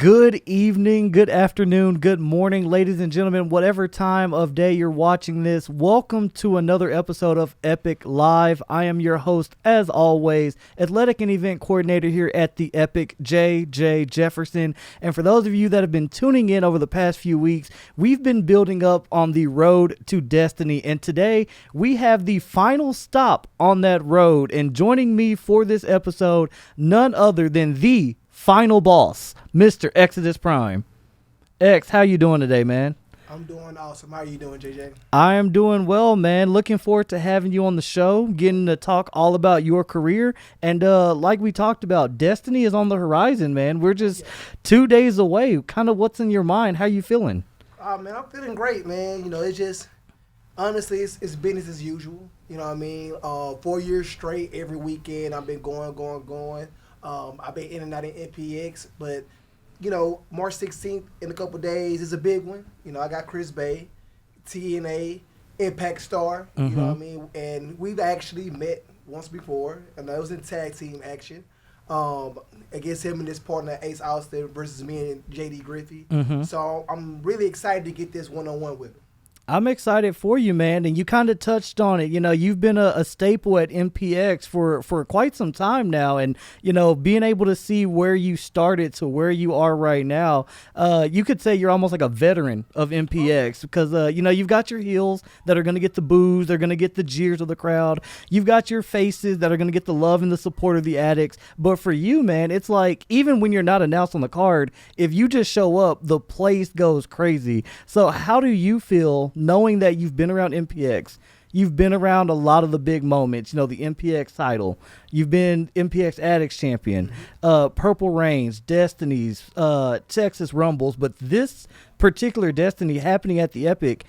Good evening, good afternoon, good morning, ladies and gentlemen, whatever time of day you're watching this. Welcome to another episode of Epic Live. I am your host, as always, athletic and event coordinator here at the Epic, J.J. Jefferson. And for those of you that have been tuning in over the past few weeks, we've been building up on the road to destiny. And today we have the final stop on that road. And joining me for this episode, none other than the final boss, Mr. Exodus Prime. X, how you doing today, man? I'm doing awesome. How are you doing, JJ? I am doing well, man. Looking forward to having you on the show, getting to talk all about your career. And like we talked about, destiny is on the horizon, man. We're just 2 days away. Kind of what's in your mind? How you feeling? Man, I'm feeling great, man. You know, it's just, honestly, it's business as usual. You know what I mean? 4 years straight, every weekend, I've been going. I've been in and out of NPX, but, you know, March 16th in a couple days is a big one. You know, I got Chris Bay, TNA, Impact Star, you know what I mean? And we've actually met once before, and that was in tag team action against him and his partner, Ace Austin, versus me and JD Griffey. So I'm really excited to get this one-on-one with him. I'm excited for you, man, and you kind of touched on it. You know, you've been a staple at MPX for quite some time now, and, you know, being able to see where you started to where you are right now, you could say you're almost like a veteran of MPX because, you know, you've got your heels that are going to get the boos, they're going to get the jeers of the crowd. You've got your faces that are going to get the love and the support of the addicts. But for you, man, it's like even when you're not announced on the card, if you just show up, the place goes crazy. So how do you feel knowing that you've been around MPX, you've been around a lot of the big moments, you know, the MPX title, you've been MPX Addicts champion, Purple Reigns, Destinies, Texas Rumbles, but this particular Destiny happening at the Epic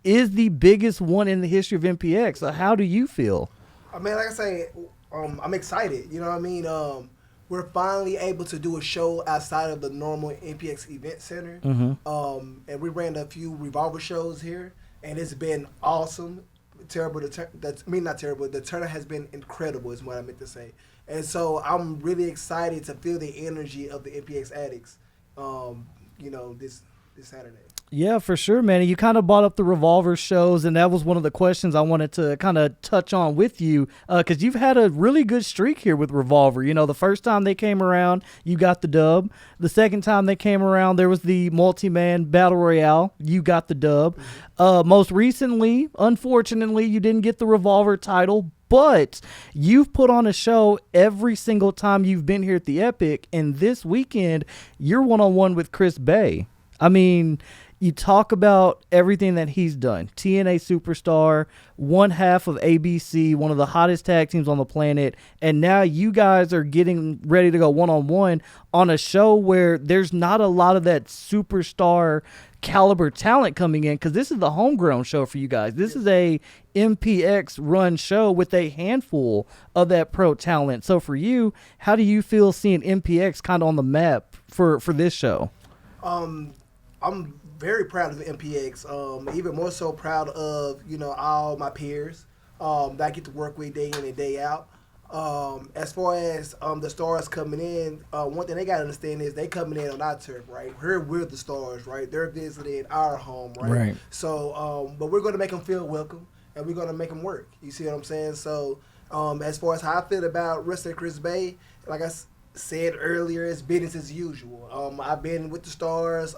is the biggest one in the history of MPX. So how do you feel? I mean, like I say, I'm excited. You know what I mean? We're finally able to do a show outside of the normal NPX event center. And we ran a few Revolver shows here, and it's been awesome. Not terrible. The turnout has been incredible is what I meant to say. And so I'm really excited to feel the energy of the NPX Addicts, you know, this Saturday. Yeah, for sure, man. And you kind of brought up the Revolver shows, and that was one of the questions I wanted to kind of touch on with you because you've had a really good streak here with Revolver. You know, the first time they came around, you got the dub. The second time they came around, there was the multi-man battle royale. You got the dub. Most recently, unfortunately, you didn't get the Revolver title, but you've put on a show every single time you've been here at the Epic, and this weekend, you're one-on-one with Chris Bay. I mean, you talk about everything that he's done. TNA superstar, one half of ABC, one of the hottest tag teams on the planet, and now you guys are getting ready to go one-on-one on a show where there's not a lot of that superstar caliber talent coming in because this is the homegrown show for you guys. This is a MPX run show with a handful of that pro talent. So for you, how do you feel seeing MPX kind of on the map for this show? I'm very proud of MPX, even more so proud of, you know, all my peers that I get to work with day in and day out. As far as the stars coming in, one thing they got to understand is they coming in on our turf, right? Here we're the stars, right? They're visiting our home, right? So, but we're going to make them feel welcome, and we're going to make them work. You see what I'm saying? So, as far as how I feel about wrestling Chris Bay, like I said earlier, it's business as usual. I've been with the stars.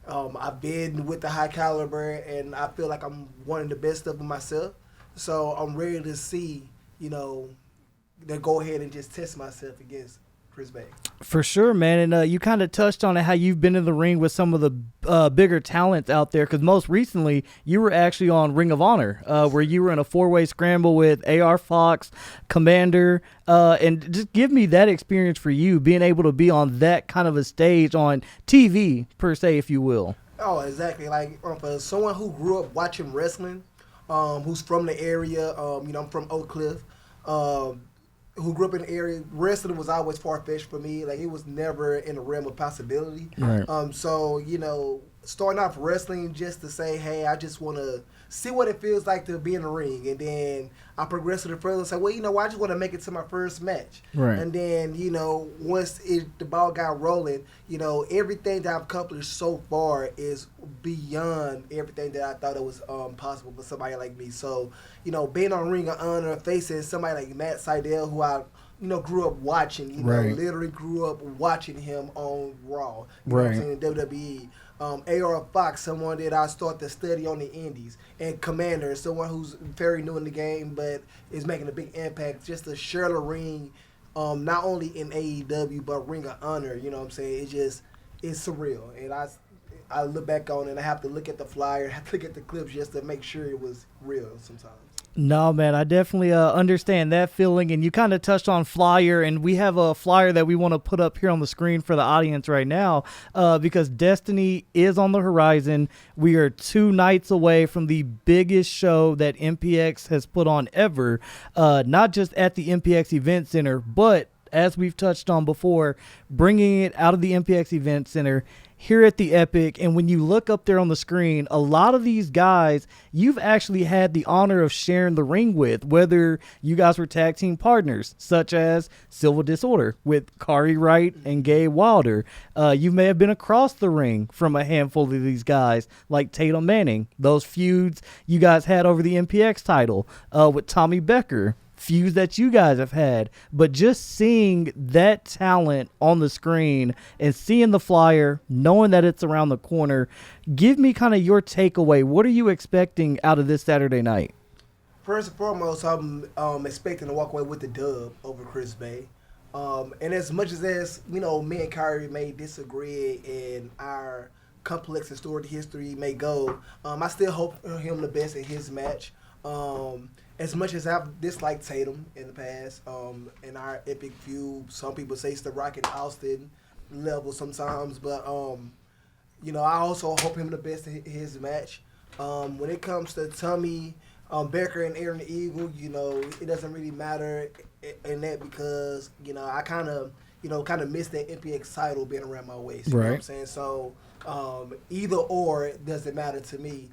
I've been with the high caliber, and I feel like I'm one of the best of them myself. So I'm ready to see, you know, to go ahead and just test myself against Chris Bay. For sure, man. And you kind of touched on it, how you've been in the ring with some of the bigger talents out there, because most recently you were actually on Ring of Honor, where you were in a four-way scramble with AR Fox, Commander, and just give me that experience for you, being able to be on that kind of a stage on TV, per se, if you will. Oh, exactly. Like, for someone who grew up watching wrestling, who's from the area, you know, I'm from Oak Cliff, who grew up in the area, wrestling was always far-fetched for me. Like, it was never in the realm of possibility. Right. So, you know, starting off wrestling just to say, hey, I just want to see what it feels like to be in the ring. And then I progressed to the further and say, well, I just want to make it to my first match. Right. And then, once the ball got rolling, everything that I've accomplished so far is beyond everything that I thought it was possible for somebody like me. So, being on Ring of Honor, facing somebody like Matt Sydal, who I grew up watching, literally grew up watching him on Raw, in WWE. AR Fox, someone that I started to study on the indies, and Commander, someone who's very new in the game but is making a big impact just to share the ring, not only in AEW but Ring of Honor. It's surreal, and I look back on it and I have to look at the flyer, have to look at the clips just to make sure it was real sometimes. No, man, I definitely understand that feeling, and you kind of touched on flyer, and we have a flyer that we want to put up here on the screen for the audience right now because Destiny is on the horizon. We are 2 nights away from the biggest show that MPX has put on ever, not just at the MPX Event Center, but as we've touched on before, bringing it out of the MPX Event Center here at the Epic. And when you look up there on the screen, a lot of these guys you've actually had the honor of sharing the ring with, whether you guys were tag team partners, such as Civil Disorder with Kari Wright and Gabe Wilder. You may have been across the ring from a handful of these guys like Tatum Manning, those feuds you guys had over the MPX title with Tommy Becker. Feuds that you guys have had, but just seeing that talent on the screen and seeing the flyer, knowing that it's around the corner, give me kind of your takeaway. What are you expecting out of this Saturday night? First and foremost, I'm expecting to walk away with the dub over Chris Bay. And as much as me and Kyrie may disagree in our complex and storied history may go, I still hope him the best in his match. As much as I've disliked Tatum in the past, in our epic feud, some people say it's the Rock and Austin level sometimes, but I also hope him the best in his match. When it comes to Tommy Becker and Aaron the Eagle, it doesn't really matter in that because I kind of missed that MPX title being around my waist. You know what I'm saying? So either or it doesn't matter to me.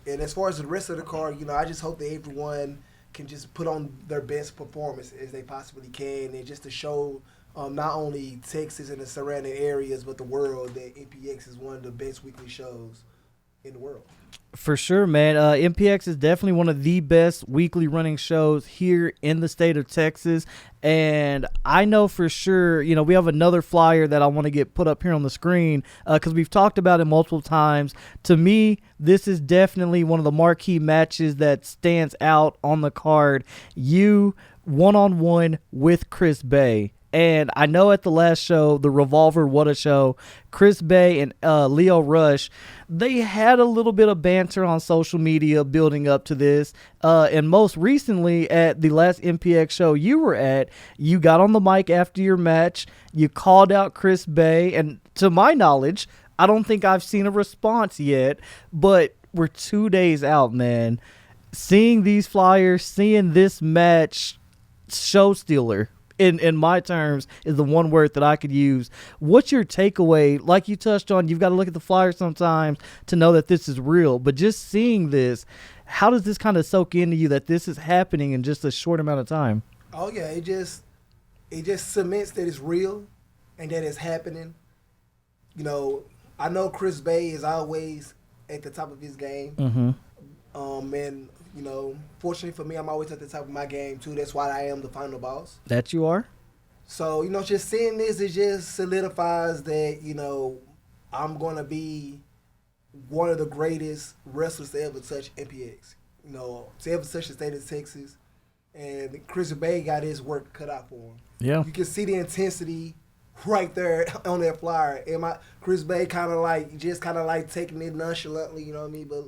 And as far as the rest of the card, I just hope that everyone can just put on their best performance as they possibly can, and just to show not only Texas and the surrounding areas, but the world that MPX is one of the best weekly shows in the world. For sure, man. MPX is definitely one of the best weekly running shows here in the state of Texas. And I know for sure, we have another flyer that I want to get put up here on the screen because we've talked about it multiple times. To me, this is definitely one of the marquee matches that stands out on the card. You one-on-one with Chris Bay. And I know at the last show, the Revolver What a Show, Chris Bay and Leo Rush, they had a little bit of banter on social media building up to this. And most recently at the last MPX show you were at, you got on the mic after your match, you called out Chris Bay, and to my knowledge, I don't think I've seen a response yet, but we're 2 days out, man. Seeing these flyers, seeing this match, show stealer. In my terms, is the one word that I could use. What's your takeaway? Like you touched on, you've got to look at the flyer sometimes to know that this is real. But just seeing this, how does this kind of soak into you that this is happening in just a short amount of time? Oh yeah, it just cements that it's real and that it's happening. I know Chris Bay is always at the top of his game. Mm-hmm. And fortunately for me, I'm always at the top of my game too. That's why I am the final boss. That you are? So, just seeing this, it just solidifies that, I'm going to be one of the greatest wrestlers to ever touch MPX. To ever touch the state of Texas. And Chris Bay got his work cut out for him. Yeah. You can see the intensity right there on that flyer. And Chris Bay kind of taking it nonchalantly, you know what I mean? But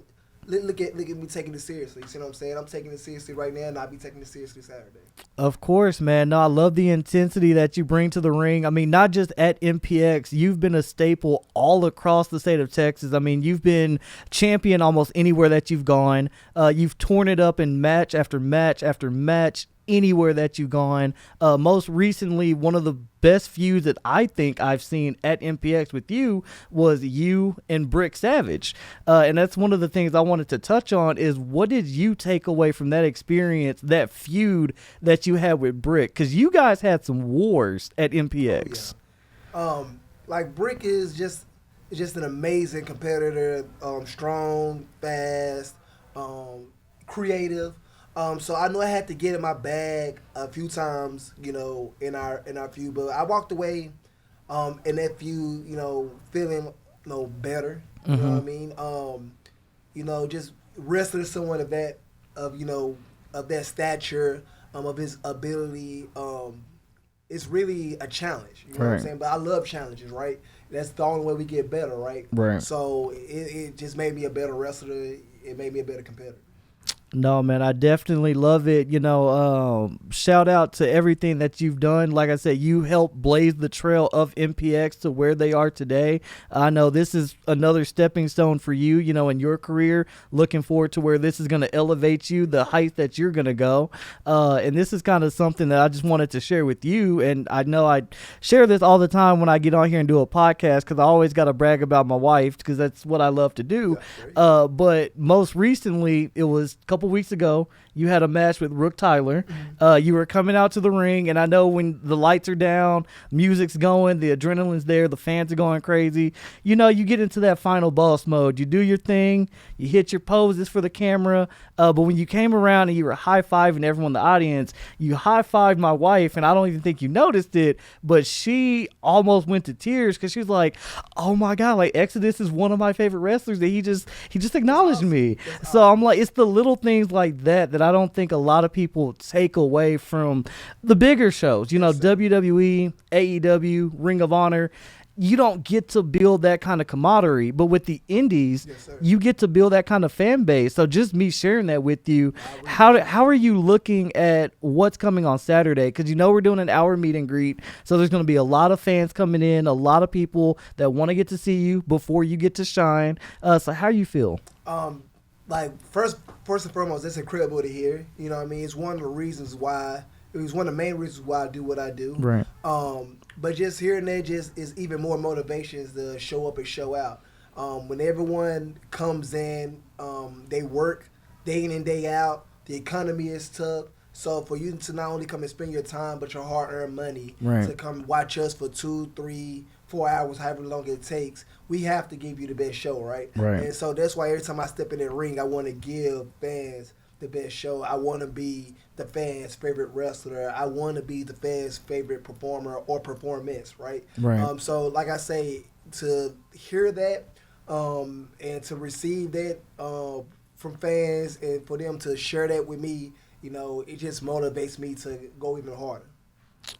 look at me taking it seriously. You see what I'm saying? I'm taking it seriously right now, and I'll be taking it seriously Saturday. Of course, man. No, I love the intensity that you bring to the ring. I mean, not just at MPX. You've been a staple all across the state of Texas. I mean, you've been champion almost anywhere that you've gone. You've torn it up in match after match after match anywhere that you've gone. Most recently, one of the best feuds that I think I've seen at MPX with you was you and Brick Savage. And that's one of the things I wanted to touch on is what did you take away from that experience, that feud that you had with Brick? Because you guys had some wars at MPX. Like Brick is just an amazing competitor, strong, fast, creative. So I know I had to get in my bag a few times, in our feud, but I walked away in that feud, feeling better. You know what I mean? Just wrestling someone of that stature, of his ability. It's really a challenge. You know what I'm saying? But I love challenges, right? That's the only way we get better, right? Right. So it just made me a better wrestler. It made me a better competitor. No, man, I definitely love it. Shout out to everything that you've done. Like I said, you helped blaze the trail of MPX to where they are today. I know this is another stepping stone for you, in your career. Looking forward to where this is going to elevate you, the height that you're going to go. And this is kind of something that I just wanted to share with you. And I know I share this all the time when I get on here and do a podcast because I always got to brag about my wife because that's what I love to do. But most recently, it was a couple weeks ago, you had a match with Rook Tyler. You were coming out to the ring, and I know when the lights are down, music's going, the adrenaline's there, the fans are going crazy. You get into that final boss mode. You do your thing, you hit your poses for the camera, but when you came around and you were high-fiving everyone in the audience, you high-fived my wife, and I don't even think you noticed it, but she almost went to tears because she was like, oh my God, like Exodus is one of my favorite wrestlers that he just acknowledged me. So I'm like, it's the little things like that I don't think a lot of people take away from the bigger shows, WWE, AEW, Ring of Honor. You don't get to build that kind of camaraderie, but with the indies, you get to build that kind of fan base. So just me sharing that with you, how are you looking at what's coming on Saturday? Because we're doing an hour meet and greet, so there's going to be a lot of fans coming in, a lot of people that want to get to see you before you get to shine. So how you feel? First and foremost, it's incredible to hear. You know what I mean? It's one of the reasons why. It was one of the main reasons why I do what I do. Right. But just hearing that just is even more motivations to show up and show out. When everyone comes in, they work day in and day out. The economy is tough. So for you to not only come and spend your time, but your hard-earned money to come watch us for 2, 3, 4 hours, however long it takes, we have to give you the best show, right? And so that's why every time I step in that ring, I want to give fans the best show. I want to be the fans' favorite wrestler. I want to be the fans' favorite performer or performance, right? So like I say, to hear that and to receive that from fans and for them to share that with me, it just motivates me to go even harder.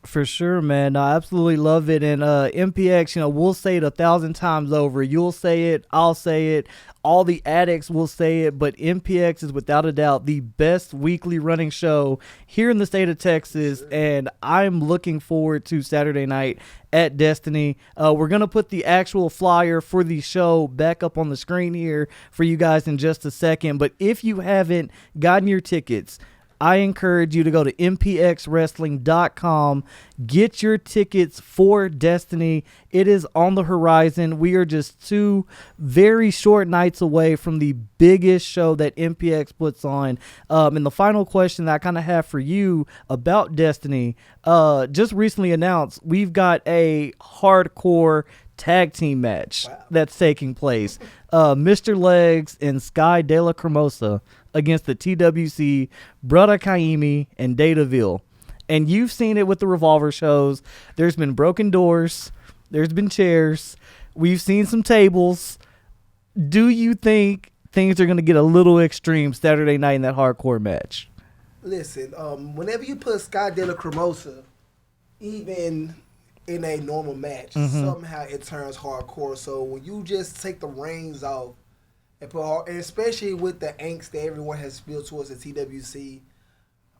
For sure, man. I absolutely love it. And MPX, we'll say it 1,000 times over. You'll say it. I'll say it. All the addicts will say it. But MPX is without a doubt the best weekly running show here in the state of Texas. And I'm looking forward to Saturday night at Destiny. We're going to put the actual flyer for the show back up on the screen here for you guys in just a second. But if you haven't gotten your tickets, I encourage you to go to mpxwrestling.com. Get your tickets for Destiny. It is on the horizon. We are just 2 very short nights away from the biggest show that MPX puts on. And the final question that I kind of have for you about Destiny, just recently announced, we've got a hardcore tag team match that's taking place. Mr. Legs and Sky De La Cremosa against the TWC, Brother Kaimi, and Dataville. And you've seen it with the Revolver shows. There's been broken doors. There's been chairs. We've seen some tables. Do you think things are going to get a little extreme Saturday night in that hardcore match? Listen, whenever you put Sky De La Cremosa, even in a normal match, somehow it turns hardcore. So when you just take the reins off and put hard, and especially with the angst that everyone has felt towards the TWC,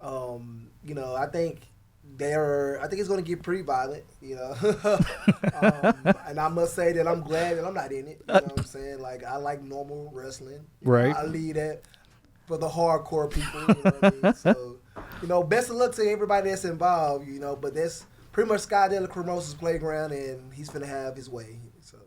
I think it's going to get pretty violent, and I must say that I'm glad that I'm not in it. You know what I'm saying? Like, I like normal wrestling. Right. I leave that for the hardcore people. You know what I mean? So, You know, best of luck to everybody that's involved. You know, but that's pretty much Sky De La Cremosa's playground, and he's gonna have his way. So.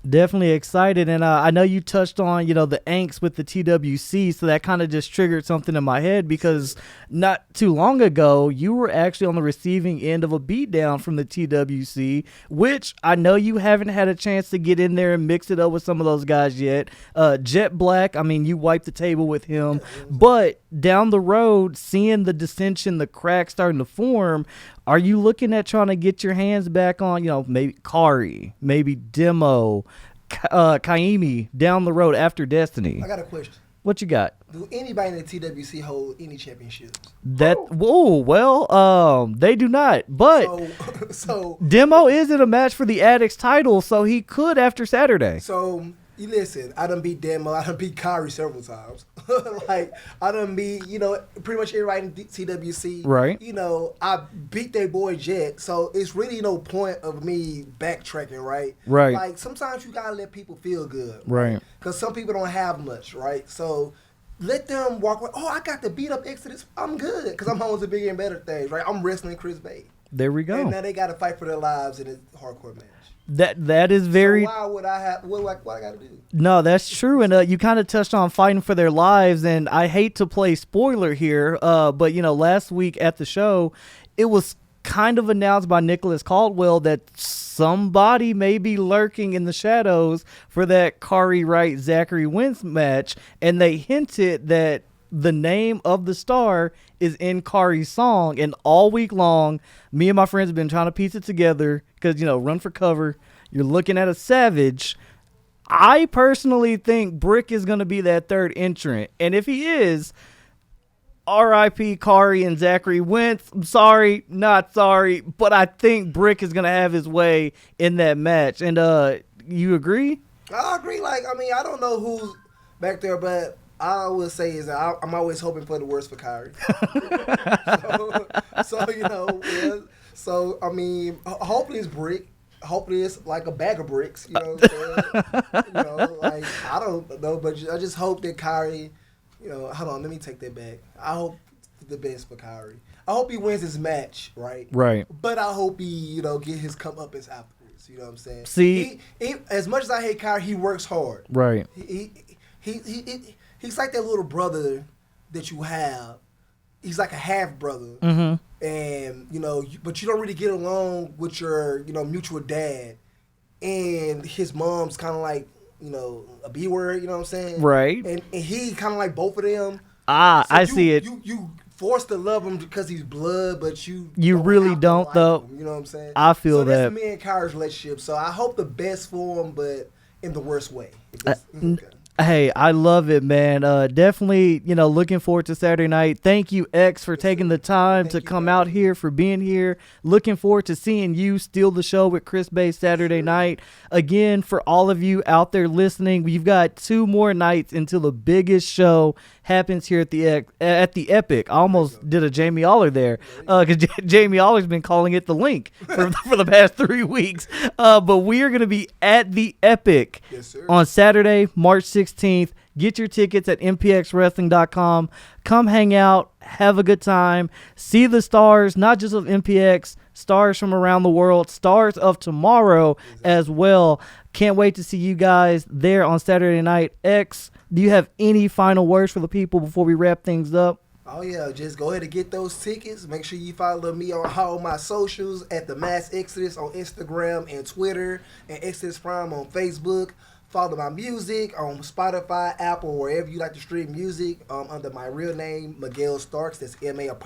Definitely excited, and I know you touched on the angst with the TWC, so that kind of just triggered something in my head because not too long ago you were actually on the receiving end of a beatdown from the TWC, which I know you haven't had a chance to get in there and mix it up with some of those guys yet. Jet Black, I mean, you wiped the table with him, but down the road, seeing the dissension, the cracks starting to form, are you looking at trying to get your hands back on, maybe Kari, maybe Demo, Kaimi down the road after Destiny? I got a question. What you got? Do anybody in the TWC hold any championships? They do not. But so Demo is in a match for the Addicts title, so he could after Saturday. So you listen, I done beat Demo, I done beat Kyrie several times. Like I done beat, pretty much everybody in TWC. Right. I beat their boy Jet, so it's really no point of me backtracking, right? Right. Like sometimes you gotta let people feel good. Right. Because some people don't have much, right? So let them walk away. Oh, I got to beat up Exodus. I'm good because I'm on to bigger and better things, right? I'm wrestling Chris Bay. There we go. And now they got to fight for their lives in a hardcore match. That is very. So why would I have? What I got to do? No, that's true, and you kind of touched on fighting for their lives, and I hate to play spoiler here, but last week at the show, it was kind of announced by Nicholas Caldwell that somebody may be lurking in the shadows for that Kari Wright Zachary Wentz match, and they hinted that the name of the star is in Kari's song, and all week long, me and my friends have been trying to piece it together because, run for cover. You're looking at a Savage. I personally think Brick is going to be that third entrant, and if he is, R.I.P. Kari and Zachary Wentz. I'm sorry, not sorry, but I think Brick is going to have his way in that match. And you agree? I agree. I don't know who's back there, but I would say is that I'm always hoping for the worst for Kyrie. Hopefully it's Brick. Hopefully it's like a bag of bricks. You know what I'm saying? I don't know, but I just hope that Kyrie, hold on, let me take that back. I hope the best for Kyrie. I hope he wins his match, right? Right. But I hope he, get his comeuppance afterwards. You know what I'm saying? See, he as much as I hate Kyrie, he works hard. Right. He's like that little brother that you have. He's like a half brother, and but you don't really get along with your mutual dad, and his mom's kind of like a B word. You know what I'm saying? Right. And he kind of like both of them. I see it. You forced to love him because he's blood, but you really don't like though. Him, you know what I'm saying? I feel so that. That's me and Kyrie's relationship. So I hope the best for him, but in the worst way. Okay. Hey, I love it, man. Definitely, looking forward to Saturday night. Thank you, X, for taking the time to come out here, for being here. Looking forward to seeing you steal the show with Chris Bay Saturday night. Again, for all of you out there listening, we've got 2 more nights until the biggest show happens here at the Epic. I almost did a Jamie Aller there because Jamie Aller's been calling it the Link for the past 3 weeks. But we are going to be at the Epic on Saturday, March 16th. Get your tickets at mpxwrestling.com. Come hang out, have a good time, see the stars, not just of MPX, stars from around the world, stars of tomorrow as well. Can't wait to see you guys there on Saturday night. X, do you have any final words for the people before we wrap things up? Oh, yeah. Just go ahead and get those tickets. Make sure you follow me on all my socials at The Mass Exodus on Instagram and Twitter, and Exodus Prime on Facebook. Follow my music on Spotify, Apple, wherever you like to stream music under my real name, Miguel Starks. That's M-A''G-A-Y-L-E,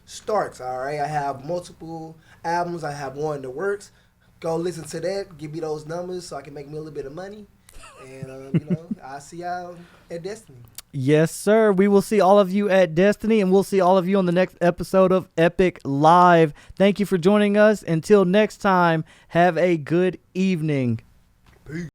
Starks, all right? I have multiple albums. I have one in the works. Go listen to that. Give me those numbers so I can make me a little bit of money. And, I'll see y'all at Destiny. Yes, sir. We will see all of you at Destiny, and we'll see all of you on the next episode of Epic Live. Thank you for joining us. Until next time, have a good evening. Peace.